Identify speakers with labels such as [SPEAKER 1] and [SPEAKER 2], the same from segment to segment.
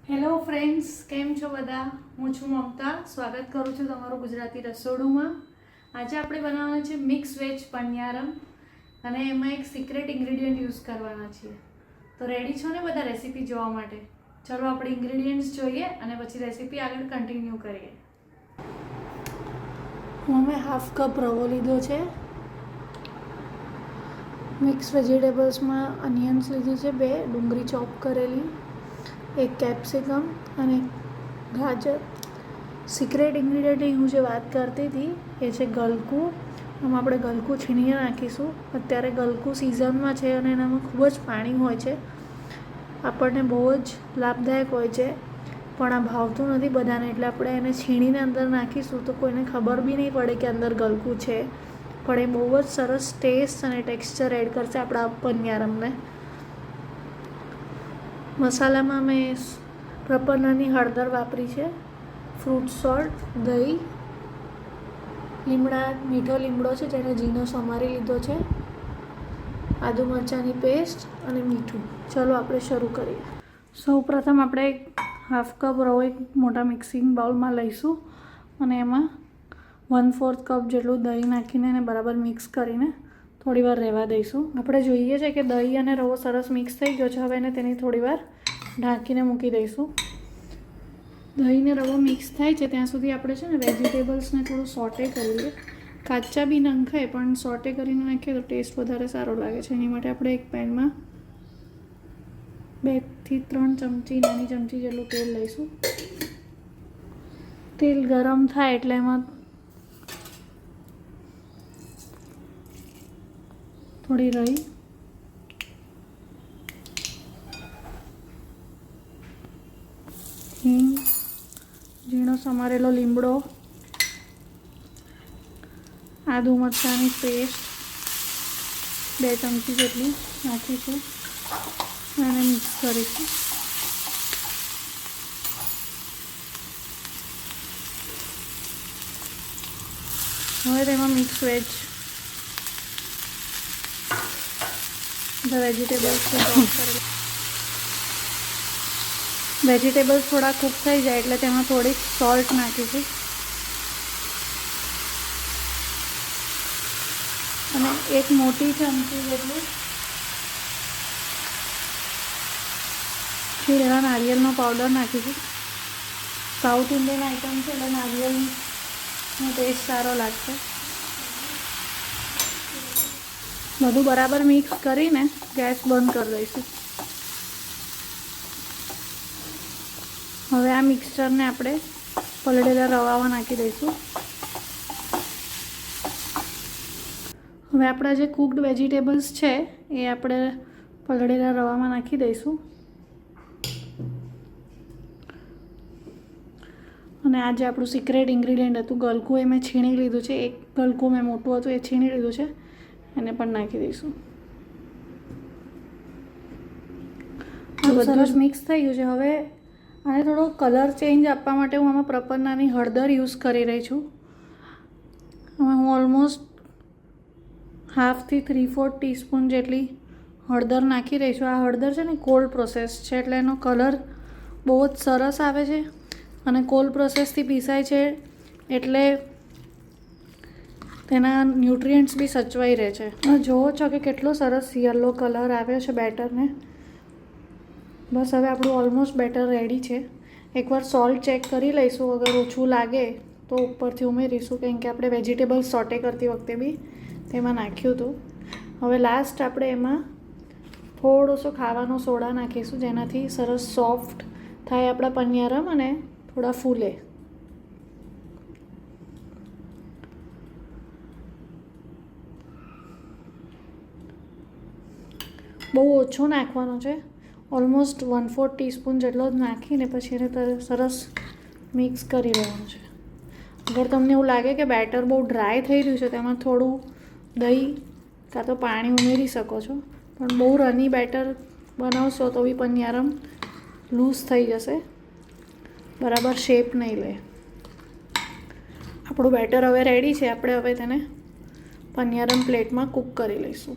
[SPEAKER 1] Hello friends, કેમ છો બધા? હું છું મમતા. સ્વાગત કરું છું તમારું ગુજરાતી રસોડુંમાં. આજે આપણે બનાવવાના છે મિક્સ વેજ પનિયારમ અને એમાં એક સિક્રેટ ઇન્ગ્રેડિયન્ટ યુઝ કરવાના છીએ. તો રેડી છો ને બધા રેસીપી જોવા માટે? ચલો આપણે ઇન્ગ્રેડિયન્ટ્સ જોઈએ અને પછી રેસીપી આગળ કન્ટિન્યુ કરીએ. મેં હાફ કપ રવો લીધો છે. મિક્સ વેજીટેબલ્સમાં અનિયન્સ લીધી છે, 2 ડુંગળી ચોપ કરેલી, 1 કેપ્સિકમ અને ગાજર. સિક્રેટ ઇન્ગ્રીડિયન્ટની હું જે વાત કરતી હતી એ છે ગલકું. આમાં આપણે ગલકું છીણીને નાખીશું. અત્યારે ગલકું સિઝનમાં છે અને એનામાં ખૂબ જ પાણી હોય છે. આપણને બહુ જ લાભદાયક હોય છે, પણ આ ભાવતું નથી બધાને, એટલે આપણે એને છીણીને અંદર નાખીશું તો કોઈને ખબર બી નહીં પડે કે અંદર ગલકું છે. પણ એ બહુ જ સરસ ટેસ્ટ અને ટેક્સચર એડ કરશે આપણા પનિયારમને. મસાલામાં મેં પ્રપન્નાની હળદર વાપરી છે, ફ્રૂટ સોલ્ટ, દહીં, મીઠો લીમડો છે જેને ઝીણો સમારી લીધો છે, આદુ મરચાંની પેસ્ટ અને મીઠું. ચલો આપણે શરૂ કરીએ. સૌ પ્રથમ આપણે હાફ કપ રવો એક મોટા મિક્સિંગ બાઉલમાં લઈશું અને એમાં 1/4 કપ જેટલું દહીં નાખીને એને બરાબર મિક્સ કરીને થોડી વાર રહેવા દઈશું. આપણે જોઈએ છે કે દહીં અને રવો સરસ મિક્સ થઈ ગયો છે. હવે એને તેની થોડી વાર ઢાંકીને મૂકી દઈશું. દહીં ને રવો મિક્સ થાય છે ત્યાં સુધી આપણે છે ને વેજીટેબલ્સને થોડું સોટે કરીએ. કાચા બી નંખાય પણ સોટે કરીને નાખીએ તો ટેસ્ટ વધારે સારો લાગે છે. એની માટે આપણે એક પેનમાં 2 થી 3 ચમચી નાની ચમચી જેટલું તેલ લઈશું. તેલ ગરમ થાય એટલે એમાં થોડી રાઈ, હિંગ, ઝીણો સમારેલો લીમડો, આદુ મરચાંની પેસ્ટ 2 ચમચી જેટલી નાખીશું અને મિક્સ કરીશું. હવે તેમાં મિક્સ વેજીટેબલ્સ થોડા કૂક થઈ જાય એટલે તેમાં થોડીક સોલ્ટ નાખીશું અને 1 મોટી ચમચી જેટલું છીણેલા નારિયેળનો પાવડર નાખીશું. સાઉથ ઇન્ડિયન આઈટમ છે એટલે નારિયેળનો ટેસ્ટ સારો લાગશે. બધું બરાબર મિક્સ કરીને ગેસ બંધ કરી દઈશું. હવે આ મિક્સચરને આપણે પલળેલા રવામાં નાખી દઈશું. હવે આપણા જે કૂકડ વેજીટેબલ્સ છે એ આપણે પલળેલા રવામાં નાખી દઈશું અને આ જે આપણું સિક્રેટ ઇન્ગ્રીડિયન્ટ હતું ગલકું એ મેં છીણી લીધું છે. 1 ગલકું મેં મોટું હતું એ છીણી લીધું છે, એને પણ નાખી દઈશું. સરસ મિક્સ થઈ ગયું છે. હવે આને થોડો કલર ચેન્જ આપવા માટે હું આમાં પ્રપન્નાની હળદર યુઝ કરી રહી છું. આમાં હું ઓલમોસ્ટ 1/2 થી 3/4 ટીસ્પૂન જેટલી હળદર નાખી રહી છું. આ હળદર છે ને કોલ્ડ પ્રોસેસ છે એટલે એનો કલર બહુ જ સરસ આવે છે અને કોલ્ડ પ્રોસેસથી પીસાય છે એટલે તેના ન્યુટ્રિયન્ટ્સ બી સચવાઈ રહે છે. જોવો છો કે કેટલો સરસ યલો કલર આવ્યો છે બેટરને. બસ હવે આપણું ઓલમોસ્ટ બેટર રેડી છે. એકવાર સોલ્ટ ચેક કરી લઈશું, અગર ઓછું લાગે તો ઉપરથી ઉમેરીશું, કેમ કે આપણે વેજીટેબલ્સ સોટે કરતી વખતે બી તેમાં નાખ્યું હતું. હવે લાસ્ટ આપણે એમાં થોડોસો ખાવાનો સોડા નાખીશું જેનાથી સરસ સોફ્ટ થાય આપણા પનિયારમ અને થોડા ફૂલે. બહુ ઓછો નાખવાનો છે, ઓલમોસ્ટ 1/4 ટીસ્પૂન જેટલો જ નાખીને પછી એને સરસ મિક્સ કરી લેવાનું છે. અગર તમને એવું લાગે કે બેટર બહુ ડ્રાય થઈ રહ્યું છે તો એમાં થોડું દહીં કાં તો પાણી ઉમેરી શકો છો, પણ બહુ રની બેટર બનાવશો તો બી પનિયારમ લૂઝ થઈ જશે, બરાબર શેપ નહીં લે. આપણું બેટર હવે રેડી છે. આપણે હવે તેને પનિયારમ પ્લેટમાં કૂક કરી લઈશું.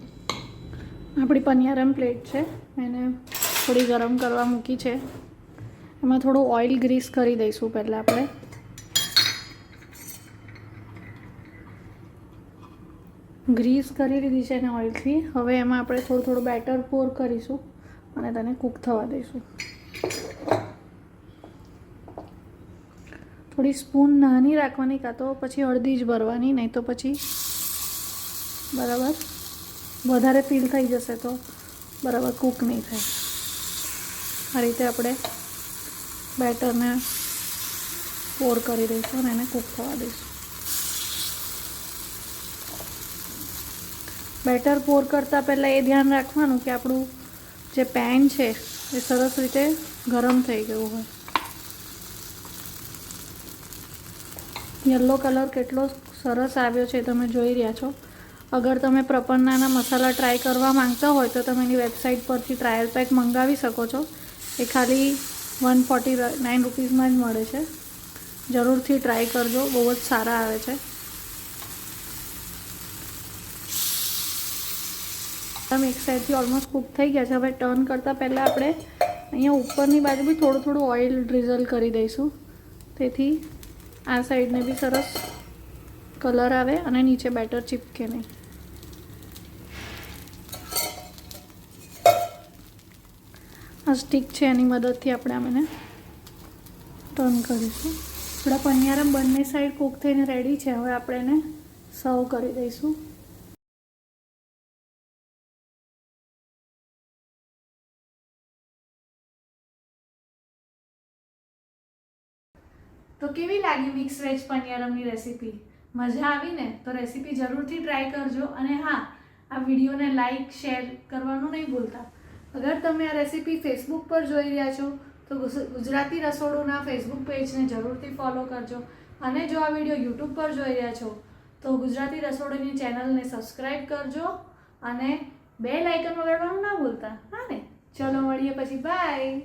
[SPEAKER 1] આપણી પનિયારમ પ્લેટ છે, એને થોડી ગરમ કરવા મૂકી છે. એમાં થોડું ઓઇલ ગ્રીસ કરી દઈશું પહેલાં આપણે. ગ્રીસ કરી લીધી છે એને ઓઇલથી. હવે એમાં આપણે થોડું બેટર પોર કરીશું અને તેને કૂક થવા દઈશું. થોડી સ્પૂન નાની રાખવાની, કાં તો પછી અડધી જ ભરવાની, નહીં તો પછી બરાબર વધારે ફીલ થઈ જશે તો બરાબર કૂક નહીં થાય. આ રીતે આપણે બેટરને પોર કરી દઈશું અને એને કૂક થવા દઈશું. બેટર પોર કરતાં પહેલાં એ ધ્યાન રાખવાનું કે આપણું જે પેન છે એ સરસ રીતે ગરમ થઈ ગયું હોય. યલો કલર કેટલો સરસ આવ્યો છે તમે જોઈ રહ્યા છો. અગર તમે પ્રપન્નાના મસાલા ટ્રાય કરવા માંગતા હોય તો તમે એની વેબસાઇટ પરથી ટ્રાયલ પેક મંગાવી શકો છો. એ ખાલી 149 રૂપીસમાં જ મળે છે. જરૂરથી ટ્રાય કરજો, બહુ જ સારા આવે છે. એક સાઈડથી ઓલમોસ્ટ કૂક થઈ ગયા છે. હવે ટર્ન કરતાં પહેલાં આપણે અહીંયા ઉપરની બાજુ બી થોડું ઓઇલ ડ્રિઝલ કરી દઈશું, તેથી આ સાઈડને બી સરસ કલર આવે અને નીચે બેટર ચીપકે નહીં. આ સ્ટીક છે એની મદદથી આપણે આને ટર્ન કરીશું. આપણા પનિયારમ બંને સાઈડ કૂક થઈને રેડી છે. હવે આપણે એને સર્વ કરી દઈશું. તો કેવી લાગી મિક્સ વેજ પનિયારમની રેસીપી? મજા આવી ને? તો રેસીપી જરૂરથી ટ્રાય કરજો. અને હા, આ વિડીયોને લાઈક શેર કરવાનું નહીં ભૂલતા. અગર તમે આ રેસીપી ફેસબુક પર જોઈ રહ્યા છો તો ગુજરાતી રસોડુંના ફેસબુક પેજને જરૂરથી ફોલો કરજો. અને જો આ વિડીયો યુટ્યુબ પર જોઈ રહ્યા છો તો ગુજરાતી રસોડુંની ચેનલને સબસ્ક્રાઈબ કરજો અને બેલ આઇકન વગાડવાનું ના ભૂલતા. હા ને? ચલો મળીએ પછી. બાય.